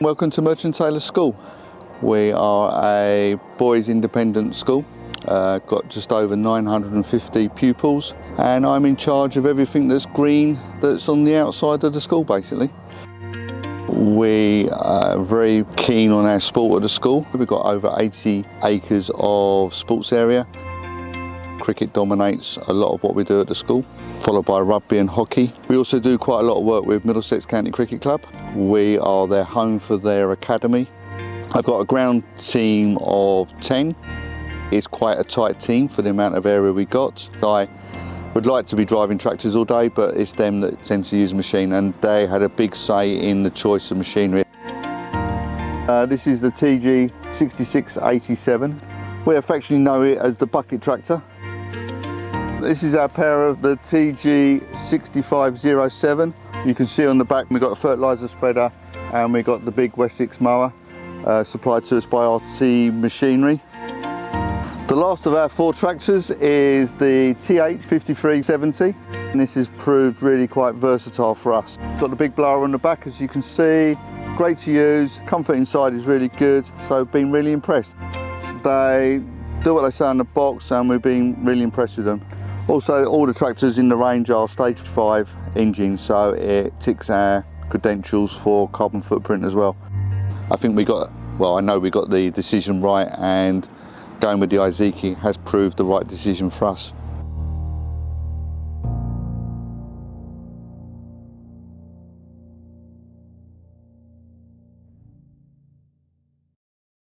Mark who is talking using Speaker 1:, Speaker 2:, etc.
Speaker 1: Welcome to Merchant Taylor School. We are a boys independent school, got just over 950 pupils, and I'm in charge of everything that's green that's on the outside of the school basically. We are very keen on our sport at the school. We've got over 80 acres of sports area. Cricket dominates a lot of what we do at the school, followed by rugby and hockey. We also do quite a lot of work with Middlesex County Cricket Club. We are their home for their academy. I've got a ground team of 10. It's quite a tight team for the amount of area we got. I would like to be driving tractors all day, but it's them that tend to use a machine, and they had a big say in the choice of machinery. This is the TG 6687. We affectionately know it as the bucket tractor. This is our pair of the TG 6507. You can see on the back we've got a fertiliser spreader and we've got the big Wessex mower supplied to us by RT Machinery. The last of our 4 tractors is the TH 5370, and this has proved really quite versatile for us. Got the big blower on the back, as you can see, great to use, comfort inside is really good, so been really impressed. They do what they say on the box and we've been really impressed with them. Also, all the tractors in the range are stage 5 engines, so it ticks our credentials for carbon footprint as well. I think I know we got the decision right, and going with the Iseki has proved the right decision for us.